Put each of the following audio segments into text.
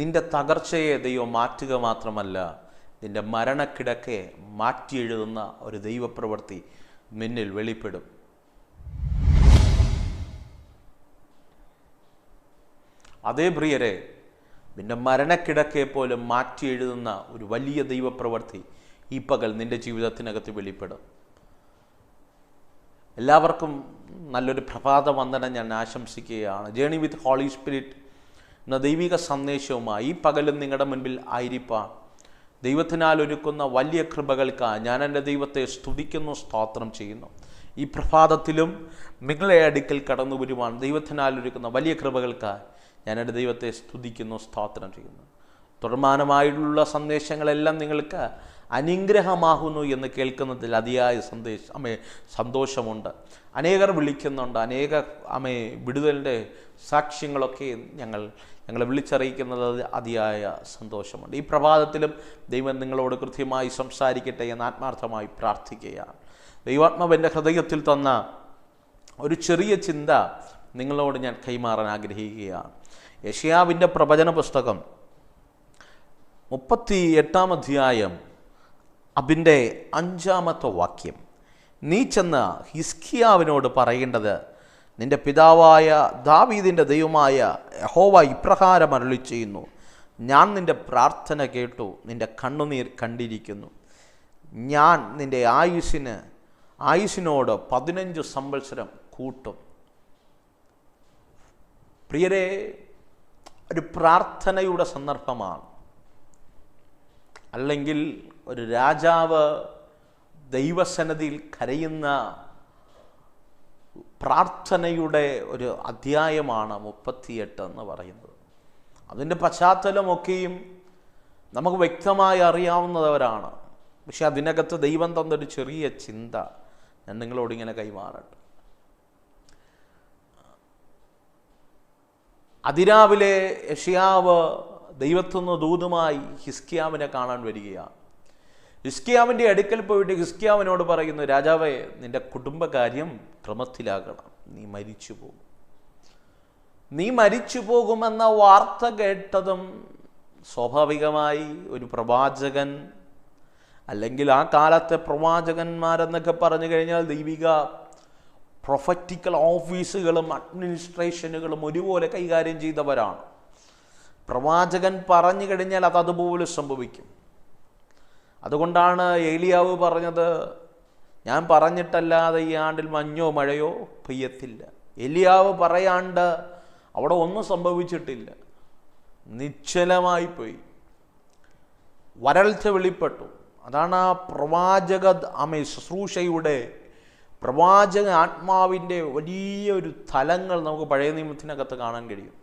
നിന്റെ തകർച്ചയെ ദൈവം മാറ്റുക മാത്രമല്ല, നിന്റെ മരണക്കിടക്കെ മാറ്റി എഴുതുന്ന ഒരു ദൈവപ്രവൃത്തി നിന്നിൽ വെളിപ്പെടും. അതേ പ്രിയരെ, നിന്റെ മരണക്കിടക്കെ പോലും മാറ്റി എഴുതുന്ന ഒരു വലിയ ദൈവപ്രവൃത്തി ഈ പകൽ നിന്റെ ജീവിതത്തിനകത്ത് വെളിപ്പെടും. എല്ലാവർക്കും നല്ലൊരു പ്രഭാത വന്ദനം ഞാൻ ആശംസിക്കുകയാണ്. ജേണി വിത്ത് ഹോളി സ്പിരിറ്റ് എന്ന ദൈവിക സന്ദേശവുമായി ഈ പകലും നിങ്ങളുടെ മുൻപിൽ ആയിരിക്കാൻ ദൈവത്തിനാൽ ഒരുക്കുന്ന വലിയ കൃപകൾക്കായി ഞാൻ എൻ്റെ ദൈവത്തെ സ്തുതിക്കുന്നു, സ്തോത്രം ചെയ്യുന്നു. ഈ പ്രഭാതത്തിലും നിങ്ങളെ അടുക്കൽ കടന്നു വരുവാൻ ദൈവത്തിനാൽ ഒരുക്കുന്ന വലിയ കൃപകൾക്കായി ഞാൻ എൻ്റെ ദൈവത്തെ സ്തുതിക്കുന്നു, സ്തോത്രം ചെയ്യുന്നു. തുടർമാനമായിട്ടുള്ള സന്ദേശങ്ങളെല്ലാം നിങ്ങൾക്ക് അനുഗ്രഹമാകുന്നു എന്ന് കേൾക്കുന്നതിൽ അതിയായ സന്തോഷമുണ്ട്. അനേകർ വിളിക്കുന്നുണ്ട്, അനേക വിടുതലിൻ്റെ സാക്ഷ്യങ്ങളൊക്കെ ഞങ്ങളെ വിളിച്ചറിയിക്കുന്നത് അതിയായ സന്തോഷമുണ്ട്. ഈ പ്രഭാതത്തിലും ദൈവം നിങ്ങളോട് കൃത്യമായി സംസാരിക്കട്ടെ എന്ന് ആത്മാർത്ഥമായി പ്രാർത്ഥിക്കുകയാണ്. ദൈവാത്മാവിൻ്റെ ഹൃദയത്തിൽ തന്ന ഒരു ചെറിയ ചിന്ത നിങ്ങളോട് ഞാൻ കൈമാറാൻ ആഗ്രഹിക്കുകയാണ്. യെശയ്യാവിൻ്റെ പ്രവചന പുസ്തകം 38 അധ്യായം അതിൻ്റെ 5-ാമത്തെ വാക്യം. നീ ചെന്ന് ഹിസ്കിയാവിനോട് പറയേണ്ടത്, നിന്റെ പിതാവായ ദാവീദിൻ്റെ ദൈവമായ യഹോവ ഇപ്രകാരം അരുളി ചെയ്യുന്നു, ഞാൻ നിന്റെ പ്രാർത്ഥന കേട്ടു, നിന്റെ കണ്ണുനീർ കണ്ടിരിക്കുന്നു. ഞാൻ നിന്റെ ആയുസ്സിനോട് 15 സംവത്സരം കൂട്ടും. പ്രിയരെ, ഒരു പ്രാർത്ഥനയുടെ സന്ദർഭമാണ്. അല്ലെങ്കിൽ ഒരു രാജാവ് ദൈവസന്നിധിയിൽ കരയുന്ന പ്രാർത്ഥനയുടെ ഒരു അധ്യായമാണ് 38 എന്ന് പറയുന്നത്. അതിൻ്റെ പശ്ചാത്തലമൊക്കെയും നമുക്ക് വ്യക്തമായി അറിയാവുന്നവരാണ്. പക്ഷെ അതിനകത്ത് ദൈവം തന്നൊരു ചെറിയ ചിന്ത ഞാൻ നിങ്ങളോടിങ്ങനെ കൈമാറട്ടെ. അതിരാവിലെ യെശയ്യാവ് ദൈവത്തിൻ്റെ ദൂതുമായി ഹിസ്കിയാവിനെ കാണാൻ വരികയാണ്. ഹിസ്കിയാവിൻ്റെ അടുക്കൽ പോയിട്ട് ഹിസ്കിയാവിനോട് പറയുന്നു, രാജാവേ, നിന്റെ കുടുംബകാര്യം ക്രമത്തിലാകണം, നീ മരിച്ചു പോകുമെന്ന വാർത്ത കേട്ടതും സ്വാഭാവികമായി ഒരു പ്രവാചകൻ, അല്ലെങ്കിൽ ആ കാലത്തെ പ്രവാചകന്മാരെന്നൊക്കെ പറഞ്ഞു കഴിഞ്ഞാൽ ദൈവിക പ്രൊഫറ്റിക്കൽ ഓഫീസുകളും അഡ്മിനിസ്ട്രേഷനുകളും ഒരുപോലെ കൈകാര്യം ചെയ്തവരാണ്. പ്രവാചകൻ പറഞ്ഞു കഴിഞ്ഞാൽ അതുപോലെ സംഭവിക്കും. അതുകൊണ്ടാണ് ഏലിയാവ് പറഞ്ഞത്, ഞാൻ പറഞ്ഞിട്ടല്ലാതെ ഈ ആണ്ടിൽ മഞ്ഞോ മഴയോ പെയ്യത്തില്ല. ഏലിയാവ് പറയാണ്ട് അവിടെ ഒന്നും സംഭവിച്ചിട്ടില്ല, നിശ്ചലമായി പോയി, വരൾച്ച വെളിപ്പെട്ടു. അതാണ് ആ ശുശ്രൂഷയുടെ പ്രവാചക ആത്മാവിൻ്റെ വലിയൊരു തലങ്ങൾ നമുക്ക് പഴയ നിയമത്തിനകത്ത് കാണാൻ കഴിയും.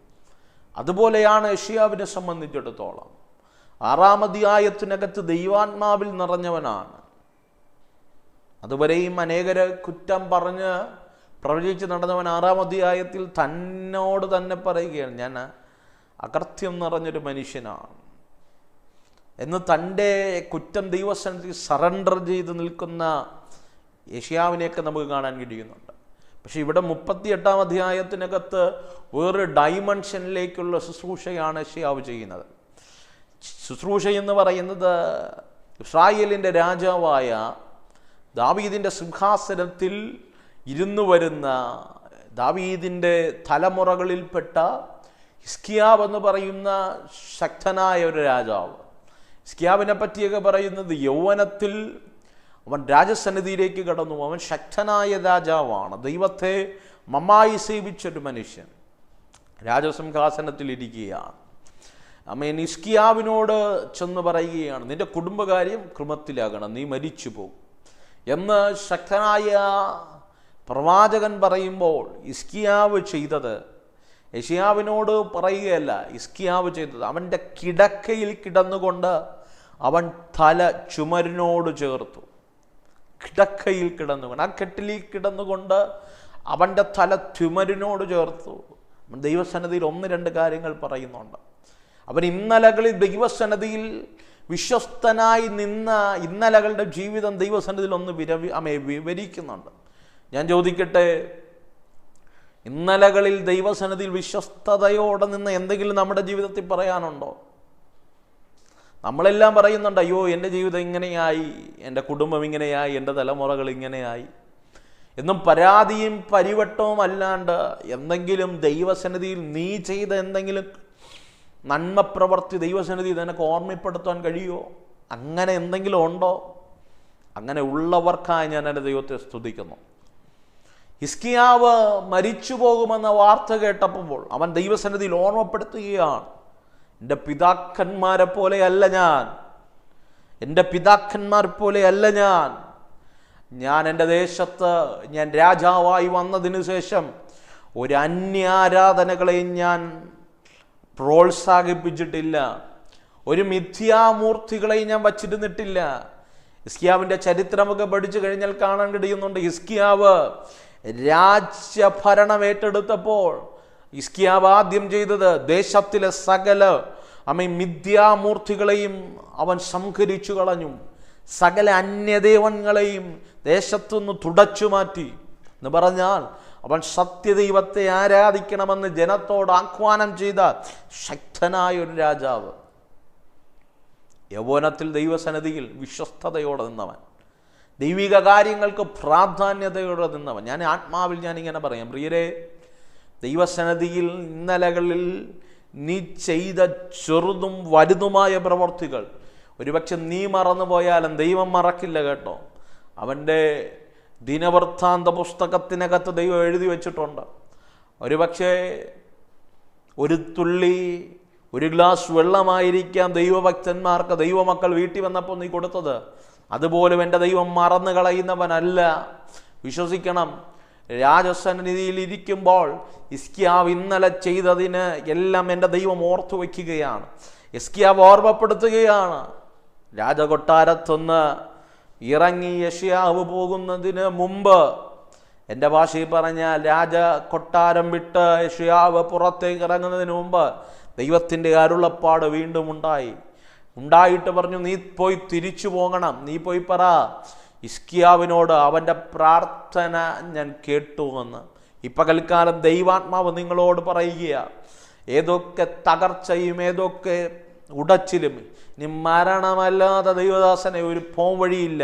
അതുപോലെയാണ് യെശയ്യാവിനെ സംബന്ധിച്ചിടത്തോളം 6-ാം അധ്യായത്തിനകത്ത് ദൈവാത്മാവിൽ നിറഞ്ഞവനാണ്. അതുവരെയും അനേകരെ കുറ്റം പറഞ്ഞ് പ്രവചിച്ച് നടന്നവൻ 6-ാം അധ്യായത്തിൽ തന്നോട് തന്നെ പറയുകയാണ്, ഞാൻ അകൃത്യം നിറഞ്ഞൊരു മനുഷ്യനാണ് എന്ന് തൻ്റെ കുറ്റം ദൈവസന്നിധിയിൽ സറണ്ടർ ചെയ്ത് നിൽക്കുന്ന യെശയ്യാവിനെയൊക്കെ നമുക്ക് കാണാൻ കഴിയുന്നുണ്ട്. പക്ഷെ ഇവിടെ 38-ാം അധ്യായത്തിനകത്ത് വേറൊരു ഡൈമെൻഷനിലേക്കുള്ള ശുശ്രൂഷയാണ് യെശയ്യാവ് ചെയ്യുന്നത്. ശുശ്രൂഷ എന്ന് പറയുന്നത് ഇസ്രായേലിൻ്റെ രാജാവായ ദാവീദിൻ്റെ സിംഹാസനത്തിൽ ഇരുന്നു വരുന്ന ദാവീദിൻ്റെ തലമുറകളിൽപ്പെട്ട ഹിസ്കിയാവ് എന്ന് പറയുന്ന ശക്തനായ ഒരു രാജാവ്. ഹിസ്കിയാവിനെ പറ്റിയൊക്കെ പറയുന്നത് യൗവനത്തിൽ അവൻ രാജസന്നിധിയിലേക്ക് കടന്നു. അവൻ ശക്തനായ രാജാവാണ്, ദൈവത്തെ നന്നായി സേവിച്ചൊരു മനുഷ്യൻ രാജസിംഹാസനത്തിൽ ഇരിക്കുകയാണ്. ഹിസ്കിയാവിനോട് ചെന്ന് പറയുകയാണ്, നിന്റെ കുടുംബകാര്യം ക്രമത്തിലാകണം, നീ മരിച്ചു പോകും എന്ന് ശക്തനായ പ്രവാചകൻ പറയുമ്പോൾ ഹിസ്കിയാവ് ചെയ്തത്, യെശയ്യാവിനോട് പറയുകയല്ല, ഹിസ്കിയാവ് ചെയ്തത് അവൻ്റെ കിടക്കയിൽ കിടന്നുകൊണ്ട് അവൻ തല ചുമരിനോട് ചേർത്തു. കിടക്കയിൽ കിടന്നുകൊണ്ട്, ആ കെട്ടിലിൽ കിടന്നുകൊണ്ട് അവൻ്റെ തല ചുമരിനോട് ചേർത്തു. ദൈവസന്നിധിയിൽ 1-2 കാര്യങ്ങൾ പറയുന്നുണ്ട്. അവൻ ഇന്നലകളിൽ ദൈവസന്നിധിയിൽ വിശ്വസ്തനായി നിന്ന ഇന്നലകളുടെ ജീവിതം ദൈവസന്നിധിയിൽ ഒന്ന് വിവരിക്കുന്നുണ്ട്. ഞാൻ ചോദിക്കട്ടെ, ഇന്നലകളിൽ ദൈവസന്നിധിയിൽ വിശ്വസ്തയോടെ നിന്ന് എന്തെങ്കിലും നമ്മുടെ ജീവിതത്തിൽ പറയാനുണ്ടോ? നമ്മളെല്ലാം പറയുന്നുണ്ട്, അയ്യോ എൻ്റെ ജീവിതം ഇങ്ങനെയായി, എൻ്റെ കുടുംബം ഇങ്ങനെയായി, എൻ്റെ തലമുറകൾ ഇങ്ങനെയായി എന്നും പരാതിയും പരിവട്ടവും അല്ലാണ്ട് എന്തെങ്കിലും ദൈവസന്നിധിയിൽ നീ ചെയ്ത എന്തെങ്കിലും നന്മ പ്രവർത്തി ദൈവസന്നിധി നിനക്ക് ഓർമ്മപ്പെടുത്താൻ കഴിയുമോ? അങ്ങനെ എന്തെങ്കിലും ഉണ്ടോ? അങ്ങനെ ഉള്ളവർക്കായി ഞാൻ എൻ്റെ ദൈവത്തെ സ്തുതിക്കുന്നു. ഹിസ്കിയാവ് മരിച്ചു പോകുമെന്ന വാർത്ത കേട്ടപ്പോൾ അവൻ ദൈവസന്നിധിയിൽ ഓർമ്മപ്പെടുത്തുകയാണ്, എൻ്റെ പിതാക്കന്മാരെ പോലെയല്ല ഞാൻ, എൻ്റെ പിതാക്കന്മാർ പോലെയല്ല ഞാൻ എൻ്റെ ദേശത്ത് ഞാൻ രാജാവായി വന്നതിന് ശേഷം ഒരു അന്യാരാധനകളെയും ഞാൻ പ്രോത്സാഹിപ്പിച്ചിട്ടില്ല, ഒരു മിഥ്യാമൂർത്തികളെയും ഞാൻ വച്ചിരുന്നിട്ടില്ല. ഹിസ്കിയാവിൻ്റെ ചരിത്രമൊക്കെ പഠിച്ചു കഴിഞ്ഞാൽ കാണാൻ കഴിയുന്നുണ്ട്, ഹിസ്കിയാവ് രാജ്യഭരണം ഏറ്റെടുത്തപ്പോൾ ഹിസ്കിയാവ് ആദ്യം ചെയ്തത് ദേശത്തിലെ സകല മിഥ്യാമൂർത്തികളെയും അവൻ സംഹരിച്ചു കളഞ്ഞു, സകല അന്യദേവങ്ങളെയും ദേശത്തുനിന്ന് തുടച്ചു മാറ്റി എന്ന് പറഞ്ഞാൽ അവൻ സത്യദൈവത്തെ ആരാധിക്കണമെന്ന് ജനത്തോട് ആഹ്വാനം ചെയ്ത ശക്തനായ ഒരു രാജാവ്. യൗവനത്തിൽ ദൈവസന്നിധിയിൽ വിശ്വസ്തയോടെ നിന്നവൻ, ദൈവിക കാര്യങ്ങൾക്ക് പ്രാധാന്യതയോടെ നിന്നവൻ. ഞാൻ ആത്മാവിൽ ഞാനിങ്ങനെ പറയാം, പ്രിയരെ, ദൈവസന്നിധിയിൽ ഇന്നലകളിൽ നീ ചെയ്ത ചെറുതും വലുതുമായ പ്രവർത്തികൾ ഒരുപക്ഷെ നീ മറന്നു പോയാലും ദൈവം മറക്കില്ല കേട്ടോ. അവൻ്റെ ദിനവൃത്താന്ത പുസ്തകത്തിനകത്ത് ദൈവം എഴുതി വച്ചിട്ടുണ്ട്. ഒരുപക്ഷെ ഒരു തുള്ളി, ഒരു ഗ്ലാസ് വെള്ളമായിരിക്കാം ദൈവഭക്തന്മാർക്ക് ദൈവമക്കൾ വീട്ടിൽ വന്നപ്പോൾ നീ കൊടുത്തത്. അതുപോലും എൻ്റെ ദൈവം മറന്നു കളയുന്നവനല്ല. വിശ്വസിക്കണം. രാജസന്നിധിയിൽ ഇരിക്കുമ്പോൾ ഹിസ്കിയാവ് ഇന്നലെ ചെയ്തതിന് എല്ലാം എൻ്റെ ദൈവം ഓർത്തു വയ്ക്കുകയാണ്. ഹിസ്കിയാവ് ഓർമ്മപ്പെടുത്തുകയാണ്, രാജകൊട്ടാരത്തുനിന്ന് ഇറങ്ങി യെശയ്യാവ് പോകുന്നതിന് മുമ്പ്, എൻ്റെ ഭാഷയിൽ പറഞ്ഞാൽ രാജകൊട്ടാരം വിട്ട് യെശയ്യാവ് പുറത്തേക്ക് ഇറങ്ങുന്നതിന് മുമ്പ് ദൈവത്തിൻ്റെ അരുളപ്പാട് വീണ്ടും ഉണ്ടായിട്ട് പറഞ്ഞു, നീ പോയി തിരിച്ചു പോകണം. നീ പോയി പറ ഹിസ്കിയാവിനോട് അവൻ്റെ പ്രാർത്ഥന ഞാൻ കേട്ടുവെന്ന്. ഈ പകൽക്കാലം ദൈവാത്മാവ് നിങ്ങളോട് പറയുക, ഏതൊക്കെ തകർച്ചയും ഏതൊക്കെ ഉടച്ചിലും ഇനി മരണമല്ലാതെ ദൈവദാസനെ ഒരു പോം വഴിയില്ല.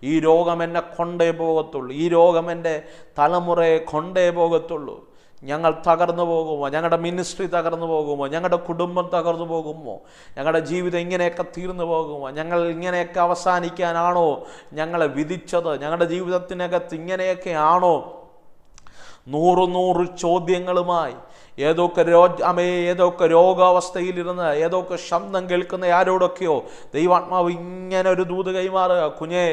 ഈ രോഗം എന്നെ കൊണ്ടേ പോകത്തുള്ളൂ, ഈ രോഗം എൻ്റെ തലമുറയെ കൊണ്ടേ പോകത്തുള്ളൂ. ഞങ്ങൾ തകർന്നു പോകുമോ? ഞങ്ങളുടെ മിനിസ്ട്രി തകർന്നു പോകുമോ? ഞങ്ങളുടെ കുടുംബം തകർന്നു പോകുമോ? ഞങ്ങളുടെ ജീവിതം ഇങ്ങനെയൊക്കെ തീർന്നു പോകുമോ? ഞങ്ങൾ ഇങ്ങനെയൊക്കെ അവസാനിക്കാനാണോ ഞങ്ങളെ വിധിച്ചത്? ഞങ്ങളുടെ ജീവിതത്തിനകത്ത് ഇങ്ങനെയൊക്കെ ആണോ? 100 ചോദ്യങ്ങളുമായി ഏതൊക്കെ രോഗാവസ്ഥയിലിരുന്ന് ഏതൊക്കെ ശബ്ദം കേൾക്കുന്ന ആരോടൊക്കെയോ ദൈവാത്മാവ് ഇങ്ങനെ ഒരു ദൂത് കൈമാറുക, കുഞ്ഞേ,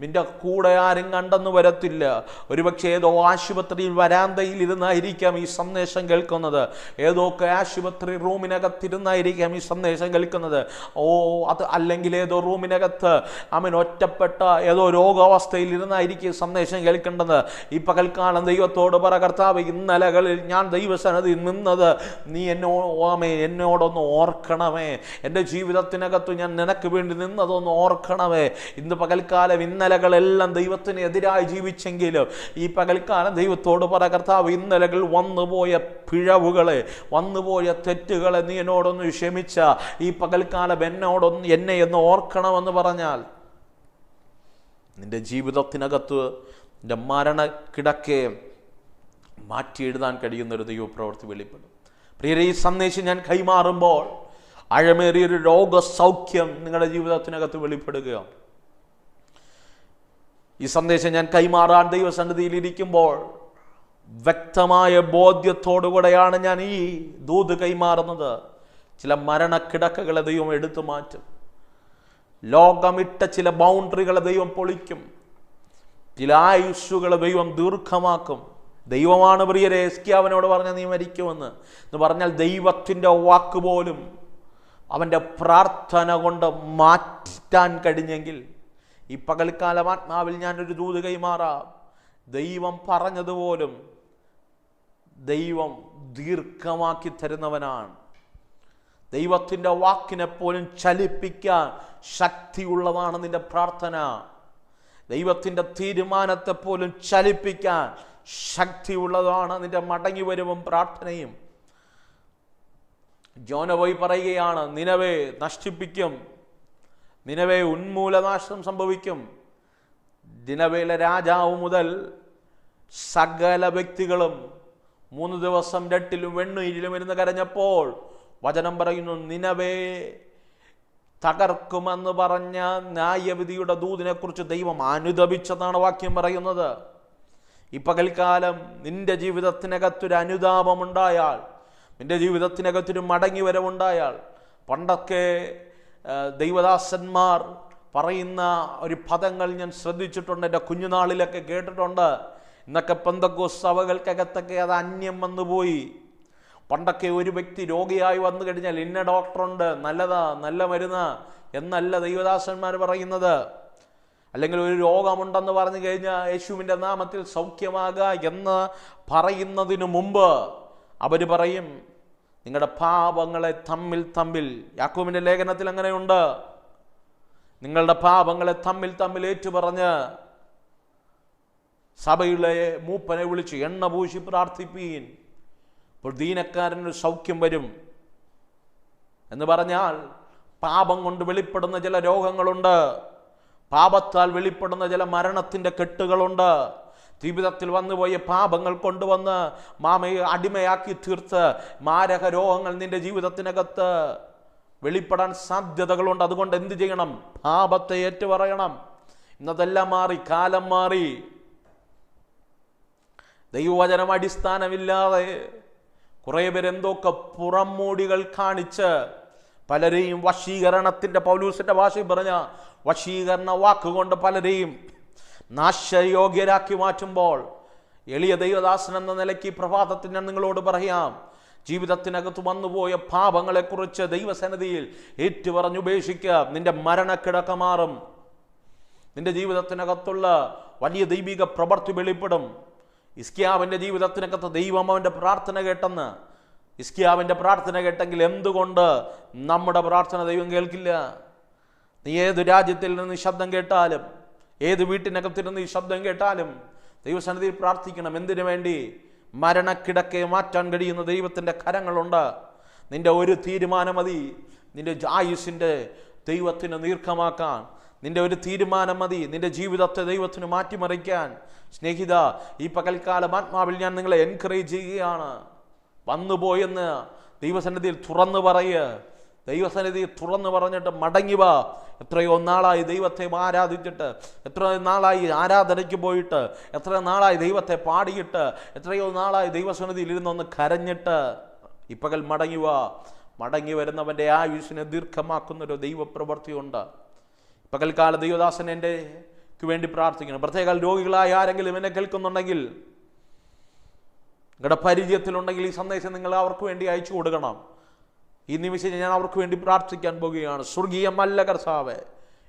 നിന്റെ കൂടെ ആരും കണ്ടെന്ന് വരത്തില്ല. ഒരുപക്ഷെ ഏതോ ആശുപത്രിയിൽ വരാന്തയിൽ ഇരുന്നായിരിക്കാം ഈ സന്ദേശം കേൾക്കുന്നത്, ഏതൊക്കെ ആശുപത്രി റൂമിനകത്തിരുന്നായിരിക്കാം ഈ സന്ദേശം കേൾക്കുന്നത്. അത് അല്ലെങ്കിൽ ഏതോ റൂമിനകത്ത് ഒറ്റപ്പെട്ട ഏതോ രോഗാവസ്ഥയിൽ ഇരുന്നായിരിക്കും സന്ദേശം കേൾക്കേണ്ടത്. ഈ പകൽക്കാലം ദൈവത്തോട് പറ, കർത്താവ്, ഇന്നലകളിൽ ഞാൻ ദൈവസന്നിധി നിന്നത് നീ എന്നോടൊന്ന് ഓർക്കണമേ. എൻ്റെ ജീവിതത്തിനകത്ത് ഞാൻ നിനക്ക് വേണ്ടി നിന്നതൊന്ന് ഓർക്കണമേ. ഇന്ന് പകൽക്കാലം ഇന്നലകളെല്ലാം ദൈവത്തിന് എതിരായി ജീവിച്ചെങ്കിലും ഈ പകൽക്കാലം ദൈവത്തോട് പറ, കർത്താവ്, ഇന്നലകൾ വന്നുപോയ പിഴവുകളെ, വന്നുപോയ തെറ്റുകളെ നീ എന്നോടൊന്ന് ക്ഷമിച്ച ഈ പകൽക്കാലം എന്നെ ഒന്ന് ഓർക്കണമെന്ന് പറഞ്ഞാൽ നിന്റെ ജീവിതത്തിനകത്ത് നിന്റെ മരണക്കിടക്കെ മാറ്റി എഴുതാൻ കഴിയുന്നൊരു ദൈവപ്രവൃത്തി വെളിപ്പെടും. പ്രിയരെ, ഈ സന്ദേശം ഞാൻ കൈമാറുമ്പോൾ ആഴമേറിയൊരു രോഗസൗഖ്യം നിങ്ങളുടെ ജീവിതത്തിനകത്ത് വെളിപ്പെടുകയാണ്. ഈ സന്ദേശം ഞാൻ കൈമാറാൻ ദൈവസന്നിധിയിൽ ഇരിക്കുമ്പോൾ വ്യക്തമായ ബോധ്യത്തോടുകൂടെയാണ് ഞാൻ ഈ ദൂത് കൈമാറുന്നത്. ചില മരണക്കിടക്കകളെ ദൈവം എടുത്തു മാറ്റും. ലോകമിട്ട ചില ബൗണ്ടറികളെ ദൈവം പൊളിക്കും. ചില ആയുസ്സുകളെ ദൈവം ദീർഘമാക്കും. ദൈവമാണ് പ്രിയരെ ഹിസ്കിയാവിനോട് പറഞ്ഞ നീ മരിക്കുമെന്ന് എന്ന് പറഞ്ഞാൽ ദൈവത്തിൻ്റെ വാക്ക് പോലും അവൻ്റെ പ്രാർത്ഥന കൊണ്ട് മാറ്റാൻ കഴിഞ്ഞെങ്കിൽ ഈ പകൽക്കാലം ആത്മാവിൽ ഞാനൊരു ദൂത് കൈമാറാം. ദൈവം പറഞ്ഞതുപോലും ദൈവം ദീർഘമാക്കി തരുന്നവനാണ്. ദൈവത്തിൻ്റെ വാക്കിനെപ്പോലും ചലിപ്പിക്കാൻ ശക്തിയുള്ളതാണ് നിന്റെ പ്രാർത്ഥന. ദൈവത്തിൻ്റെ തീരുമാനത്തെപ്പോലും ചലിപ്പിക്കാൻ ശക്തിയുള്ളതാണ് നിന്റെ മടങ്ങി വരുവും പ്രാർത്ഥനയും. ജോന പോയി പറയുകയാണ്, നിനവെ നശിപ്പിക്കും, നിനവേ ഉന്മൂലനാശം സംഭവിക്കും. നിനവയിലെ രാജാവ് മുതൽ സകല വ്യക്തികളും 3 ദിവസം രട്ടിലും വെണ്ണീരിലും ഇരുന്ന് കരഞ്ഞപ്പോൾ വചനം പറയുന്നു, നിനവേ തകർക്കുമെന്ന് പറഞ്ഞ ന്യായവിധിയുടെ ദൂതിനെ കുറിച്ച് ദൈവം അനുതപിച്ചതാണ് വാക്യം പറയുന്നത്. ഈ പകൽക്കാലം നിന്റെ ജീവിതത്തിനകത്തൊരു അനുതാപമുണ്ടായാൽ, നിന്റെ ജീവിതത്തിനകത്തൊരു മടങ്ങി വരവുണ്ടായാൽ, പണ്ടൊക്കെ ദൈവദാസന്മാർ പറയുന്ന ഒരു പദങ്ങൾ ഞാൻ ശ്രദ്ധിച്ചിട്ടുണ്ട്, എൻ്റെ കുഞ്ഞുനാളിലൊക്കെ കേട്ടിട്ടുണ്ട്. ഇന്നൊക്കെ പെന്തക്കോസ്ത് സഭകൾക്കകത്തൊക്കെ അത് അന്യം വന്നുപോയി. പണ്ടൊക്കെ ഒരു വ്യക്തി രോഗിയായി വന്നു കഴിഞ്ഞാൽ ഇന്ന ഡോക്ടറുണ്ട്, നല്ലതാ, നല്ല മരുന്ന് എന്നല്ല ദൈവദാസന്മാർ പറയുന്നത്. അല്ലെങ്കിൽ ഒരു രോഗമുണ്ടെന്ന് പറഞ്ഞു കഴിഞ്ഞാൽ യേശുവിൻ്റെ നാമത്തിൽ സൗഖ്യമാകുക എന്ന് പറയുന്നതിനു മുമ്പ് അവർ പറയും, നിങ്ങളുടെ പാപങ്ങളെ തമ്മിൽ യാക്കോബിൻ്റെ ലേഖനത്തിൽ അങ്ങനെയുണ്ട്, നിങ്ങളുടെ പാപങ്ങളെ തമ്മിൽ ഏറ്റുപറഞ്ഞ് സഭയിലെ മൂപ്പനെ വിളിച്ച് എണ്ണ പൂശി പ്രാർത്ഥിപ്പീൻ, അപ്പോൾ ദീനക്കാരനൊരു സൗഖ്യം വരും എന്ന് പറഞ്ഞാൽ പാപം കൊണ്ട് വെളിപ്പെടുന്ന ചില രോഗങ്ങളുണ്ട്, പാപത്താൽ വെളിപ്പെടുന്ന ചില മരണത്തിൻ്റെ കെട്ടുകളുണ്ട്. ജീവിതത്തിൽ വന്നുപോയ പാപങ്ങൾ കൊണ്ടുവന്ന് മാമയെ അടിമയാക്കി തീർത്ത് മാരക രോഗങ്ങൾ നിന്റെ ജീവിതത്തിനകത്ത് വെളിപ്പെടാൻ സാധ്യതകളുണ്ട്. അതുകൊണ്ട് എന്ത് ചെയ്യണം? പാപത്തെ ഏറ്റുപറയണം. ഇന്നതെല്ലാം മാറി, കാലം മാറി. ദൈവവചനം അടിസ്ഥാനമില്ലാതെ കുറേ പേരെന്തൊക്കെ പുറംമൂടികൾ കാണിച്ച് പലരെയും വശീകരണത്തിൻ്റെ, പൗലൂസിൻ്റെ ഭാഷയിൽ പറഞ്ഞ വശീകരണ വാക്കുകൊണ്ട് പലരെയും നാശയോഗ്യരാക്കി മാറ്റുമ്പോൾ, എളിയ ദൈവദാസൻ എന്ന നിലയ്ക്ക് പ്രഭാതത്തിൽ ഞാൻ നിങ്ങളോട് പറയാം, ജീവിതത്തിനകത്ത് വന്നുപോയ പാപങ്ങളെക്കുറിച്ച് ദൈവസന്നിധിയിൽ ഏറ്റുപറഞ്ഞുപേക്ഷിക്കുക. നിന്റെ മരണക്കിടക്ക മാറും. നിന്റെ ജീവിതത്തിനകത്തുള്ള വലിയ ദൈവിക പ്രവൃത്തി വെളിപ്പെടും. ഹിസ്കിയാവിൻ്റെ ജീവിതത്തിനകത്ത് ദൈവം അവൻ്റെ പ്രാർത്ഥന കേട്ടെന്ന്. ഹിസ്കിയാവിൻ്റെ പ്രാർത്ഥന കേട്ടെങ്കിൽ എന്തുകൊണ്ട് നമ്മുടെ പ്രാർത്ഥന ദൈവം കേൾക്കില്ല? നീ ഏത് രാജ്യത്തിൽ നിന്ന് ശബ്ദം കേട്ടാലും, ഏത് വീട്ടിനകത്തിരുന്ന് ഈ ശബ്ദം കേട്ടാലും ദൈവസന്നിധിയിൽ പ്രാർത്ഥിക്കണം. എന്തിനു വേണ്ടി? മരണക്കിടക്കയെ മാറ്റാൻ കഴിയുന്ന ദൈവത്തിൻ്റെ കരങ്ങളുണ്ട്. നിന്റെ ഒരു തീരുമാനം മതി നിന്റെ ആയുസ്സിൻ്റെ ദൈവത്തിന് ദീർഘമാക്കാൻ. നിന്റെ ഒരു തീരുമാനം മതി നിന്റെ ജീവിതത്തെ ദൈവത്തിന് മാറ്റിമറിക്കാൻ. സ്നേഹിത, ഈ പകൽക്കാലം ആത്മാവിൽ ഞാൻ നിങ്ങളെ എൻകറേജ് ചെയ്യുകയാണ്. വന്നുപോയെന്ന് ദൈവസന്നിധിയിൽ തുറന്നു പറയുക. ദൈവസന്നിധിയിൽ തുറന്നു പറഞ്ഞിട്ട് മടങ്ങി വാ. എത്രയോ നാളായി ദൈവത്തെ ആരാധിച്ചിട്ട്, എത്രയോ നാളായി ആരാധനയ്ക്ക് പോയിട്ട്, എത്രയോ നാളായി ദൈവത്തെ പാടിയിട്ട്, എത്രയോ നാളായി ദൈവസന്നിധിയിൽ ഇരുന്നൊന്ന് കരഞ്ഞിട്ട് ഈ പകൽ മടങ്ങി വാ. മടങ്ങി വരുന്നവൻ്റെ ആയുസ്സിനെ ദീർഘമാക്കുന്നൊരു ദൈവപ്രവൃത്തിയുണ്ട്. പകൽക്കാല ദൈവദാസൻ എനിക്ക് വേണ്ടി പ്രാർത്ഥിക്കണം. പ്രത്യേക രോഗികളായ ആരെങ്കിലും എന്നെ കേൾക്കുന്നുണ്ടെങ്കിൽ, നിങ്ങളുടെ പരിചയത്തിലുണ്ടെങ്കിൽ ഈ സന്ദേശം നിങ്ങൾ അവർക്ക് വേണ്ടി അയച്ചു കൊടുക്കണം. ഈ നിമിഷം ഞാൻ അവർക്ക് വേണ്ടി പ്രാർത്ഥിക്കാൻ പോകുകയാണ്. സ്വർഗീയമല്ല കർത്താവേ,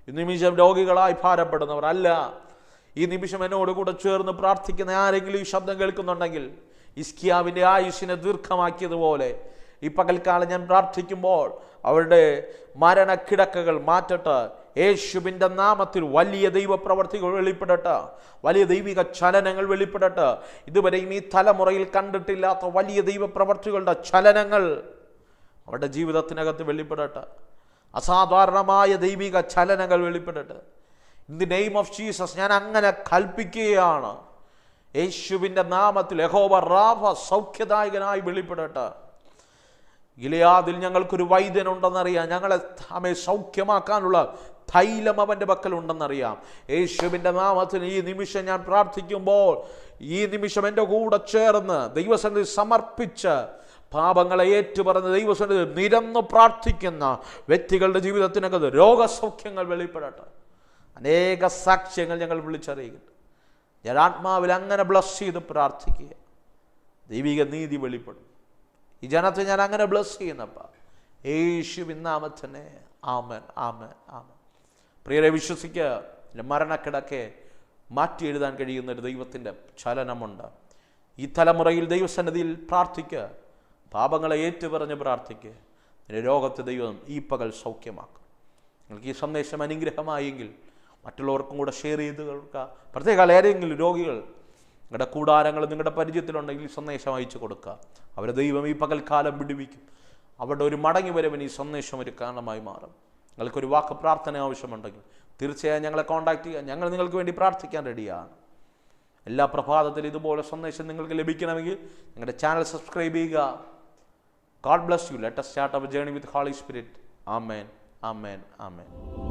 ഈ നിമിഷം രോഗികളായി ഭാരപ്പെടുന്നവർ അല്ല, ഈ നിമിഷം എന്നോട് കൂടെ ചേർന്ന് പ്രാർത്ഥിക്കുന്ന ആരെങ്കിലും ഈ ശബ്ദം കേൾക്കുന്നുണ്ടെങ്കിൽ, ഹിസ്കിയാവിൻ്റെ ആയുസ്സിനെ ദീർഘമാക്കിയതുപോലെ ഈ പകൽക്കാലം ഞാൻ പ്രാർത്ഥിക്കുമ്പോൾ അവരുടെ മരണക്കിടക്കകൾ മാറ്റട്ടെ. യേശുവിൻ്റെ നാമത്തിൽ വലിയ ദൈവപ്രവർത്തികൾ വെളിപ്പെടട്ടെ, വലിയ ദൈവിക ചലനങ്ങൾ വെളിപ്പെടട്ടെ. ഇതുവരെയും ഈ തലമുറയിൽ കണ്ടിട്ടില്ലാത്ത വലിയ ദൈവപ്രവർത്തികളുടെ ചലനങ്ങൾ അവരുടെ ജീവിതത്തിനകത്ത് വെളിപ്പെടട്ടെ. അസാധാരണമായ ദൈവിക ചലനങ്ങൾ വെളിപ്പെടട്ടെ. In the name of Jesus ഞാൻ അങ്ങനെ കൽപ്പിക്കുകയാണ്. യേശുവിൻ്റെ നാമത്തിൽ യഹോവ റാഫ സൗഖ്യദായകനായി വെളിപ്പെടട്ടെ. ഗിലെയാദിൽ ഞങ്ങൾക്കൊരു വൈദ്യനുണ്ടെന്നറിയാം. ഞങ്ങളെ സൗഖ്യമാക്കാനുള്ള തൈലം അവൻ്റെ പക്കലുണ്ടെന്നറിയാം. യേശുവിൻ്റെ നാമത്തിൽ ഈ നിമിഷം ഞാൻ പ്രാർത്ഥിക്കുമ്പോൾ, ഈ നിമിഷം എൻ്റെ കൂടെ ചേർന്ന് ദൈവസന്നിധി സമർപ്പിച്ച് പാപങ്ങളെ ഏറ്റുപറഞ്ഞ് ദൈവസന്നിധി നിരന്നു പ്രാർത്ഥിക്കുന്ന വ്യക്തികളുടെ ജീവിതത്തിനകത്ത് രോഗസൗഖ്യങ്ങൾ വെളിപ്പെടട്ടെ. അനേക സാക്ഷ്യങ്ങൾ ഞങ്ങൾ വിളിച്ചറിയിക്കട്ടെ. ഞാൻ ആത്മാവിൽ അങ്ങനെ ബ്ലസ് ചെയ്ത് പ്രാർത്ഥിക്കുക. ദൈവിക നീതി വെളിപ്പെടും. ഈ ജനത്തെ ഞാൻ അങ്ങനെ ബ്ലസ് ചെയ്യുന്നപ്പ യേശുവിൻ നാമത്തിനെ ആമേൻ, ആമേൻ, ആമേൻ. പ്രിയരെ, വിശ്വസിക്കുക, മരണക്കിടക്കെ മാറ്റി എഴുതാൻ കഴിയുന്ന ഒരു ദൈവത്തിൻ്റെ ചലനമുണ്ട്. ഈ തലമുറയിൽ ദൈവസന്നിധിയിൽ പ്രാർത്ഥിക്കുക. പാപങ്ങളെ ഏറ്റുപറഞ്ഞ് പ്രാർത്ഥിക്കുക. നിന്റെ രോഗത്തെ ദൈവം ഈ പകൽ സൗഖ്യമാക്കും. നിങ്ങൾക്ക് ഈ സന്ദേശം അനുഗ്രഹമായെങ്കിൽ മറ്റുള്ളവർക്കും കൂടെ ഷെയർ ചെയ്ത് കൊടുക്കുക. പ്രത്യേക ഏതെങ്കിലും രോഗികൾ നിങ്ങളുടെ കൂടാരങ്ങൾ നിങ്ങളുടെ പരിചയത്തിലുണ്ടെങ്കിൽ ഈ സന്ദേശം അയച്ചു കൊടുക്കുക. അവരെ ദൈവം ഈ പകൽക്കാലം വിടുവിക്കും. അവരുടെ ഒരു മടങ്ങി വരവിന് ഈ സന്ദേശം ഒരു കാരണമായി മാറും. നിങ്ങൾക്കൊരു വാക്ക് പ്രാർത്ഥന ആവശ്യമുണ്ടെങ്കിൽ തീർച്ചയായും ഞങ്ങളെ കോൺടാക്റ്റ് ചെയ്യുക. ഞങ്ങൾ നിങ്ങൾക്ക് വേണ്ടി പ്രാർത്ഥിക്കാൻ റെഡിയാണ്. എല്ലാ പ്രഭാതത്തിലും ഇതുപോലെ സന്ദേശം നിങ്ങൾക്ക് ലഭിക്കണമെങ്കിൽ നിങ്ങളുടെ ചാനൽ സബ്സ്ക്രൈബ് ചെയ്യുക. God bless you. Let us start our journey with Holy Spirit. Amen. Amen. Amen.